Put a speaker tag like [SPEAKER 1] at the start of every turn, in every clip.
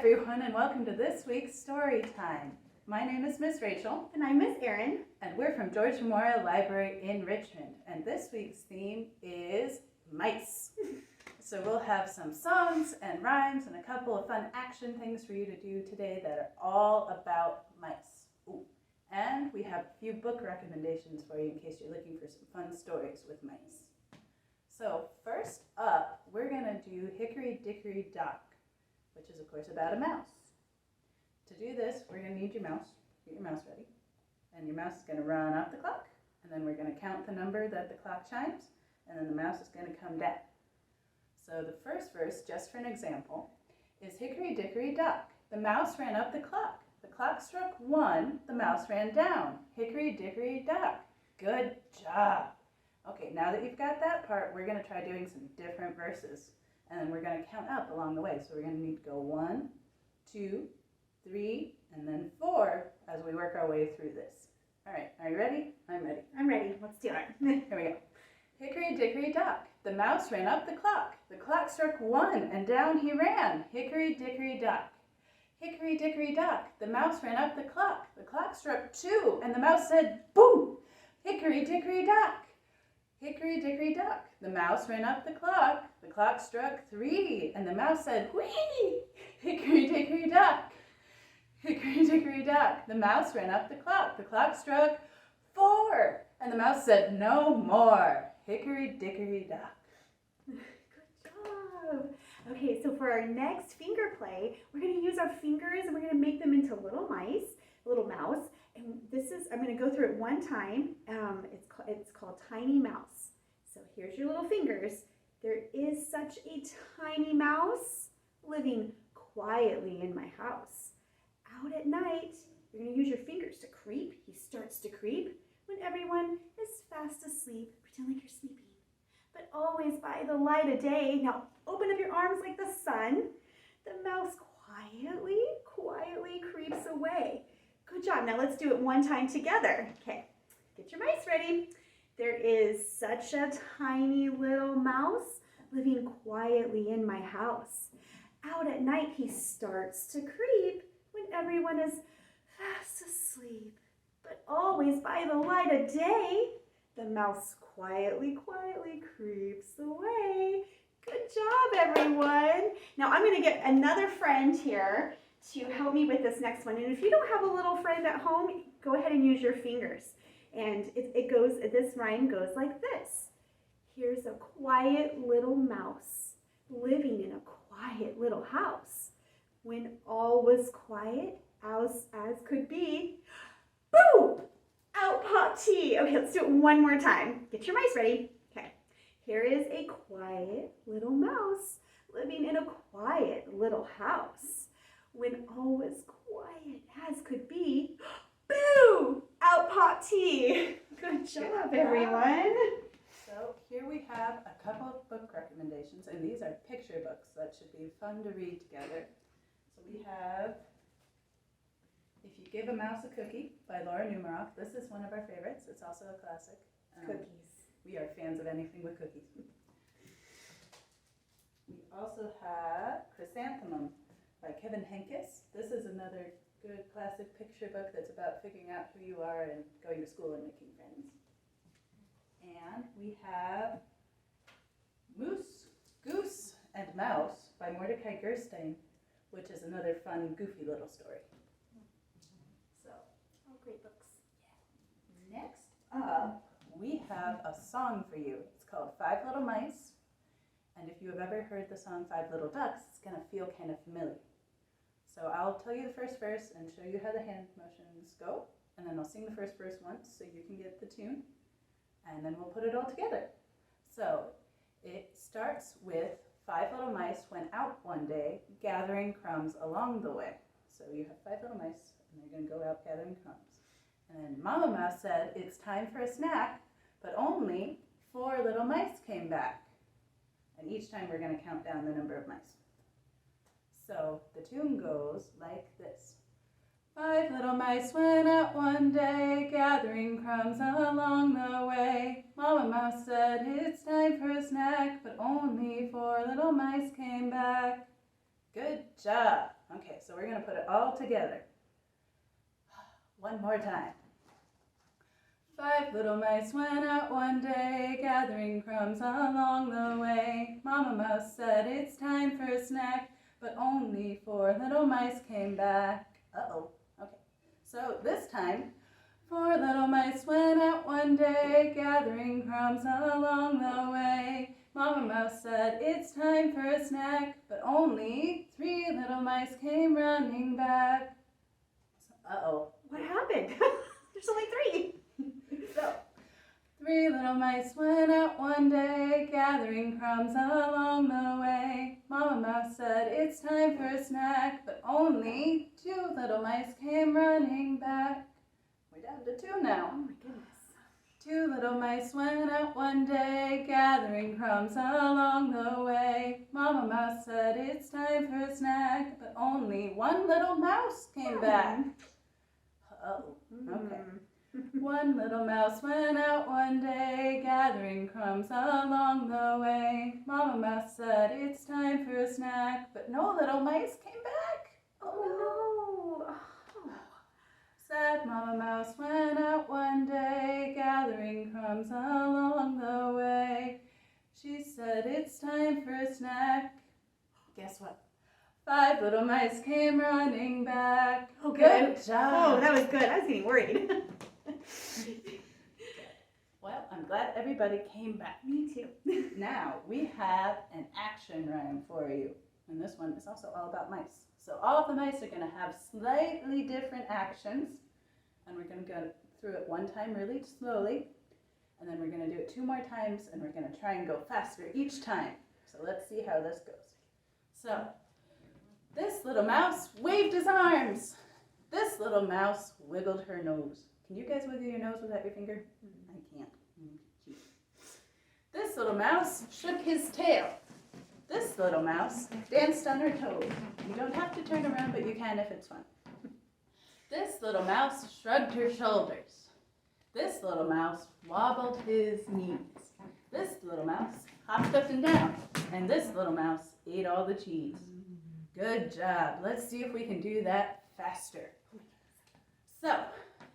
[SPEAKER 1] everyone, and welcome to this week's story time. My name is Miss Rachel.
[SPEAKER 2] And I'm Miss Erin.
[SPEAKER 1] And we're from George Memorial Library in Richmond. And this week's theme is mice. So we'll have some songs and rhymes and a couple of fun action things for you to do today that are all about mice. Ooh. And we have a few book recommendations for you in case you're looking for some fun stories with mice. So first up, we're going to do Hickory, Dickory, Dock, which is of course about a mouse. To do this, we're going to need your mouse. Get your mouse ready. And your mouse is going to run off the clock. And then we're going to count the number that the clock chimes. And then the mouse is going to come down. So the first verse, just for an example, is Hickory, Dickory, Dock. The mouse ran up the clock. The clock struck 1. The mouse ran down. Hickory, Dickory, Dock. Good job. Okay, now that you've got that part, we're going to try doing some different verses. And then we're going to count up along the way. So we're going to need to go 1, 2, 3, and then 4 as we work our way through this. All right, are you ready? I'm ready.
[SPEAKER 2] I'm ready. Let's do it.
[SPEAKER 1] Here we go. Hickory, Dickory, Dock. The mouse ran up the clock. The clock struck 1, and down he ran. Hickory, Dickory, Dock. Hickory, Dickory, Dock. The mouse ran up the clock. The clock struck 2, and the mouse said, boom! Hickory, Dickory, Dock. Hickory, Dickory, Dock. The mouse ran up the clock. The clock struck 3, and the mouse said, whee! Hickory, Dickory, Dock. Hickory, Dickory, Dock. The mouse ran up the clock. The clock struck 4, and the mouse said, no more. Hickory, Dickory, Dock.
[SPEAKER 2] Good job. Okay, so for our next finger play, we're going to use our fingers and we're going to make them into little mice, little mouse. And I'm going to go through it one time. It's called Tiny Mouse. So here's your little fingers. There is such a tiny mouse living quietly in my house. Out at night, you're going to use your fingers to creep. He starts to creep when everyone is fast asleep. Pretend like you're sleeping, but always by the light of day. Now open up your arms like the sun. The mouse quietly creeps away. Good job. Now let's do it one time together. Okay, get your mice ready. There is such a tiny little mouse living quietly in my house. Out at night, he starts to creep when everyone is fast asleep. But always by the light of day, the mouse quietly creeps away. Good job, everyone. Now I'm going to get another friend here to help me with this next one. And if you don't have a little friend at home, go ahead and use your fingers. And this rhyme goes like this. Here's a quiet little mouse living in a quiet little house. When all was quiet as could be, boo! Out popped tea. Okay, let's do it one more time. Get your mice ready. Okay, here is a quiet little mouse living in a quiet little house. When all was quiet as could be, boo! Out popped tea. Good job, everyone.
[SPEAKER 1] So here we have a couple of book recommendations, and these are picture books that should be fun to read together. So we have If You Give a Mouse a Cookie by Laura Numeroff. This is one of our favorites. It's also a classic.
[SPEAKER 2] Cookies.
[SPEAKER 1] We are fans of anything with cookies. We also have Chrysanthemum by Kevin Henkes. This is another good classic picture book that's about figuring out who you are and going to school and making friends. And we have Moose, Goose, and Mouse by Mordecai Gerstein, which is another fun, goofy little story. So,
[SPEAKER 2] All great books.
[SPEAKER 1] next up, we have a song for you. It's called Five Little Mice. And if you have ever heard the song Five Little Ducks, it's going to feel kind of familiar. So I'll tell you the first verse and show you how the hand motions go. And then I'll sing the first verse once so you can get the tune. And then we'll put it all together. So it starts with 5 little mice went out one day, gathering crumbs along the way. So you have 5 little mice, and they're going to go out gathering crumbs. And then Mama Mouse said, it's time for a snack, but only 4 little mice came back. And each time we're going to count down the number of mice. So the tune goes like this. 5 little mice went out one day, gathering crumbs along the way. Mama Mouse said, it's time for a snack, but only 4 little mice came back. Good job. Okay, so we're going to put it all together. One more time. 5 little mice went out one day, gathering crumbs along the way. Mama Mouse said, it's time for a snack, but only 4 little mice came back. Uh-oh. Okay, so this time, 4 little mice went out one day, gathering crumbs along the way. Mama Mouse said, it's time for a snack, but only 3 little mice came running back. Uh-oh.
[SPEAKER 2] What happened? There's only 3.
[SPEAKER 1] So, 3 little mice went out one day, gathering crumbs along the way. Mama Mouse said, it's time for a snack, but only 2 little mice came running back. We're down to 2 now.
[SPEAKER 2] Oh my goodness.
[SPEAKER 1] 2 little mice went out one day, gathering crumbs along the way. Mama Mouse said, it's time for a snack, but only 1 little mouse came back. Uh-oh, okay. 1 little mouse went out one day, gathering crumbs along the way. Mama Mouse said, it's time for a snack, but no little mice came back.
[SPEAKER 2] Oh no.
[SPEAKER 1] Sad Mama Mouse went out one day, gathering crumbs along the way. She said, it's time for a snack. Guess what? 5 little mice came running back.
[SPEAKER 2] Oh,
[SPEAKER 1] Good job.
[SPEAKER 2] Oh, that was good. I was getting worried.
[SPEAKER 1] Well, I'm glad everybody came back.
[SPEAKER 2] Me too.
[SPEAKER 1] Now, we have an action rhyme for you. And this one is also all about mice. So all of the mice are going to have slightly different actions. And we're going to go through it one time really slowly. And then we're going to do it 2 more times. And we're going to try and go faster each time. So let's see how this goes. So, this little mouse waved his arms. This little mouse wiggled her nose. Can you guys wiggle your nose without your finger? I can't. This little mouse shook his tail. This little mouse danced on her toes. You don't have to turn around, but you can if it's fun. This little mouse shrugged her shoulders. This little mouse wobbled his knees. This little mouse hopped up and down. And this little mouse ate all the cheese. Good job. Let's see if we can do that faster. So,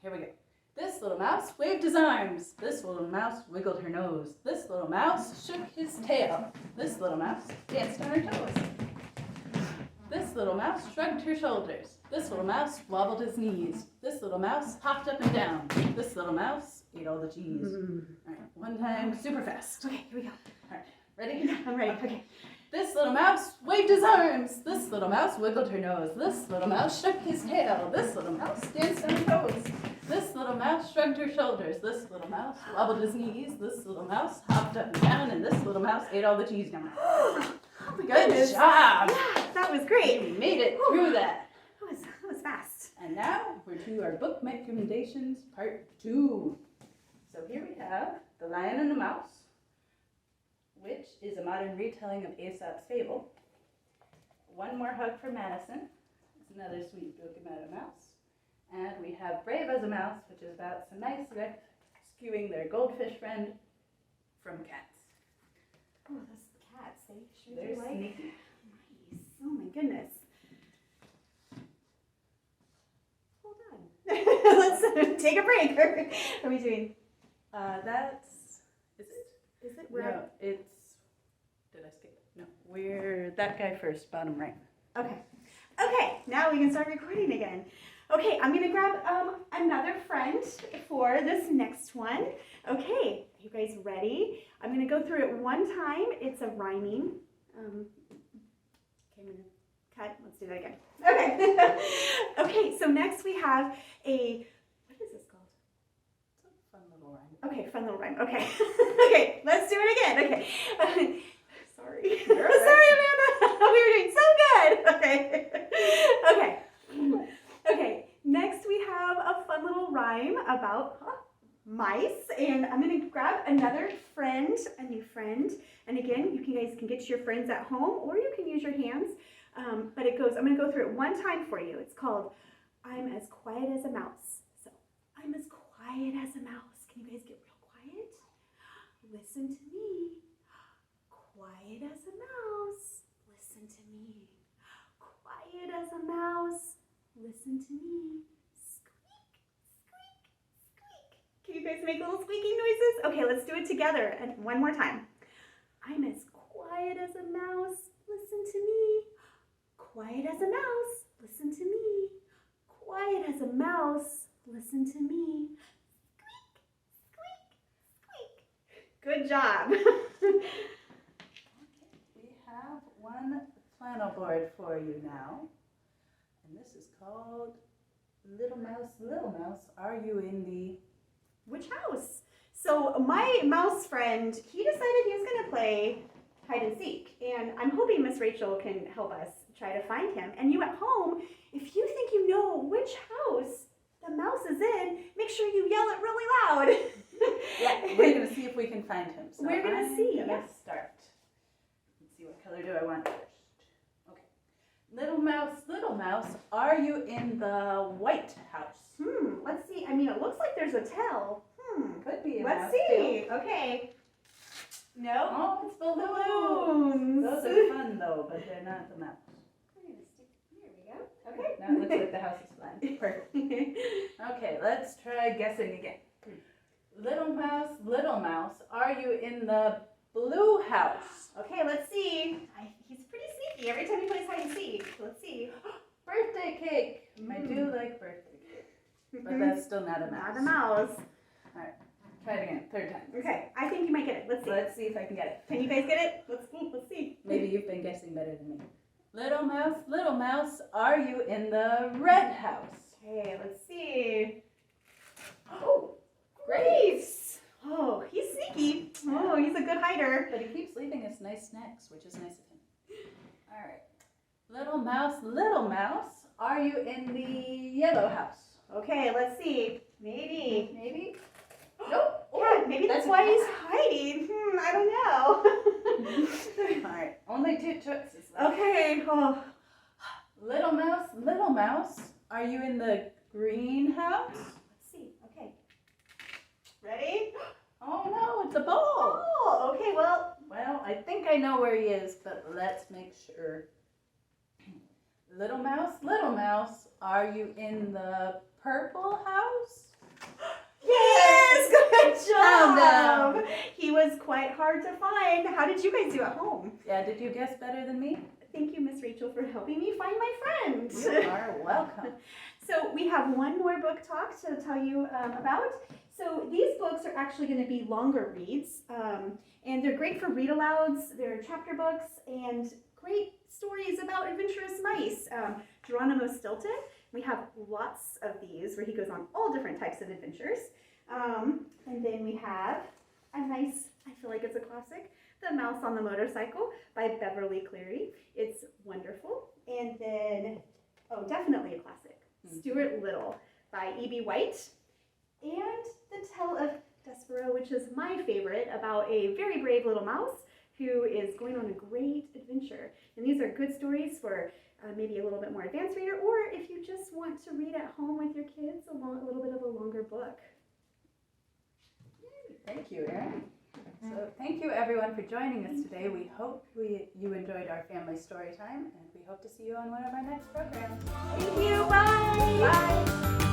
[SPEAKER 1] here we go. This little mouse waved his arms. This little mouse wiggled her nose. This little mouse shook his tail. This little mouse danced on her toes. This little mouse shrugged her shoulders. This little mouse wobbled his knees. This little mouse hopped up and down. This little mouse ate all the cheese. All right, one time, super fast.
[SPEAKER 2] Okay, here we go.
[SPEAKER 1] All right, ready?
[SPEAKER 2] I'm ready. Okay.
[SPEAKER 1] This little mouse waved his arms. This little mouse wiggled her nose. This little mouse shook his tail. This little mouse danced on her toes. This little mouse shrugged her shoulders. This little mouse wobbled his knees. This little mouse hopped up and down. And this little mouse ate all the cheese down.
[SPEAKER 2] Oh my
[SPEAKER 1] Good
[SPEAKER 2] goodness.
[SPEAKER 1] job.
[SPEAKER 2] Yeah, that was great.
[SPEAKER 1] We made it through that.
[SPEAKER 2] That was fast.
[SPEAKER 1] And now we're to our book recommendations part 2. So here we have The Lion and the Mouse, which is a modern retelling of Aesop's fable. One More Hug for Madison. It's another sweet book about a mouse. And we have Brave as a Mouse, which is about some mice rescuing their goldfish friend from cats.
[SPEAKER 2] Oh, those cats, they sure
[SPEAKER 1] They're
[SPEAKER 2] do like
[SPEAKER 1] sneaky.
[SPEAKER 2] mice. Oh my goodness. Hold on. Let's take a break. Are we doing? Is it?
[SPEAKER 1] No, it's, did I skip it? No, we're that guy first, bottom right.
[SPEAKER 2] Okay. Okay, now we can start recording again. Okay, I'm gonna grab another friend for this next one. Okay, you guys ready? I'm gonna go through it one time. It's a rhyming. Okay, I'm gonna cut. Let's do that again. Okay. Okay, so next we have a, what is this called?
[SPEAKER 1] It's a fun little rhyme.
[SPEAKER 2] Okay, fun little rhyme. Okay. Okay, let's do it again. Okay. Sorry.
[SPEAKER 1] You're all
[SPEAKER 2] Sorry,
[SPEAKER 1] right.
[SPEAKER 2] Amanda. We were doing so good. Okay. Okay. Okay. Next we have a fun little rhyme about mice. And I'm going to grab another friend, a new friend. And again, you guys can get your friends at home or you can use your hands. But it goes, I'm going to go through it one time for you. It's called I'm as quiet as a mouse. So I'm as quiet as a mouse. Can you guys get real quiet? Listen to me. Quiet as a mouse. Listen to me. listen to me. Squeak, squeak, squeak. Can you guys make little squeaking noises? Okay, let's do it together. And one more time. I'm as quiet as a mouse. Listen to me. Quiet as a mouse. Listen to me. Quiet as a mouse. Listen to me. Squeak, squeak, squeak. Good job.
[SPEAKER 1] We have one flannel board for you now. And this is called Little Mouse, Are You in the...
[SPEAKER 2] Which house? So my mouse friend, he decided he was going to play hide and seek. And I'm hoping Miss Rachel can help us try to find him. And you at home, if you think you know which house the mouse is in, make sure you yell it really loud.
[SPEAKER 1] Yeah, we're going to see if we can find him. So
[SPEAKER 2] We're going to see.
[SPEAKER 1] I'm going to start. Let's see, what color do I want first? Okay. Little mouse, are you in the white house?
[SPEAKER 2] Let's see. I mean, it looks like there's a tail.
[SPEAKER 1] Could be a
[SPEAKER 2] Let's
[SPEAKER 1] mouse,
[SPEAKER 2] see.
[SPEAKER 1] too.
[SPEAKER 2] Okay. No.
[SPEAKER 1] Oh, it's
[SPEAKER 2] Balloons.
[SPEAKER 1] Those are fun, though, but they're not the mouse.
[SPEAKER 2] We're gonna stick. Here we go. Okay.
[SPEAKER 1] Now it looks like the house is flying. Perfect. Okay, let's try guessing again. Little mouse, are you in the blue house?
[SPEAKER 2] Okay, let's see. He's pretty sneaky every time he plays hide and seek. Let's see.
[SPEAKER 1] Birthday cake. I do like birthday cake, but that's still not a mouse.
[SPEAKER 2] Not a mouse.
[SPEAKER 1] All right, try it again, third time.
[SPEAKER 2] Okay, I think you might get it. Let's see.
[SPEAKER 1] Let's see if I can get it.
[SPEAKER 2] Can you guys get it? Let's see.
[SPEAKER 1] Maybe you've been guessing better than me. Little mouse, are you in the red house?
[SPEAKER 2] Okay, let's see. Oh, great. Oh, he's sneaky. Oh, he's a good hider.
[SPEAKER 1] But he keeps leaving us nice snacks, which is nice of him. All right. Little mouse, are you in the yellow house?
[SPEAKER 2] Okay, let's see. Maybe.
[SPEAKER 1] Nope.
[SPEAKER 2] Yeah, maybe that's why he's hiding. I don't know.
[SPEAKER 1] All right. Only two choices left.
[SPEAKER 2] Okay. Oh.
[SPEAKER 1] Little mouse, are you in the green house?
[SPEAKER 2] Let's see. Okay. Ready?
[SPEAKER 1] Oh no, it's a ball.
[SPEAKER 2] Oh, okay, well.
[SPEAKER 1] Well, I think I know where he is, but let's make sure. Little mouse, are you in the purple house?
[SPEAKER 2] Yes! Good
[SPEAKER 1] Found
[SPEAKER 2] job! He was quite hard to find. How did you guys do at home?
[SPEAKER 1] Yeah, did you guess better than me?
[SPEAKER 2] Thank you, Miss Rachel, for helping me find my friend.
[SPEAKER 1] You are welcome.
[SPEAKER 2] So we have one more book talk to tell you about. So these books are actually going to be longer reads, and they're great for read-alouds. They're chapter books and great stories about adventurous mice. Geronimo Stilton, we have lots of these where he goes on all different types of adventures. And then we have a nice, I feel like it's a classic, The Mouse on the Motorcycle by Beverly Cleary. It's wonderful. And then, oh, definitely a classic, Stuart Little by E.B. White. And The Tale of Despero, which is my favorite, about a very brave little mouse who is going on a great adventure. And these are good stories for maybe a little bit more advanced reader, or if you just want to read at home with your kids, a little bit of a longer book.
[SPEAKER 1] Thank you, Erin. So thank you everyone for joining us today. We hope you enjoyed our family story time, and we hope to see you on one of our next programs.
[SPEAKER 2] Thank you. Bye.
[SPEAKER 1] Bye.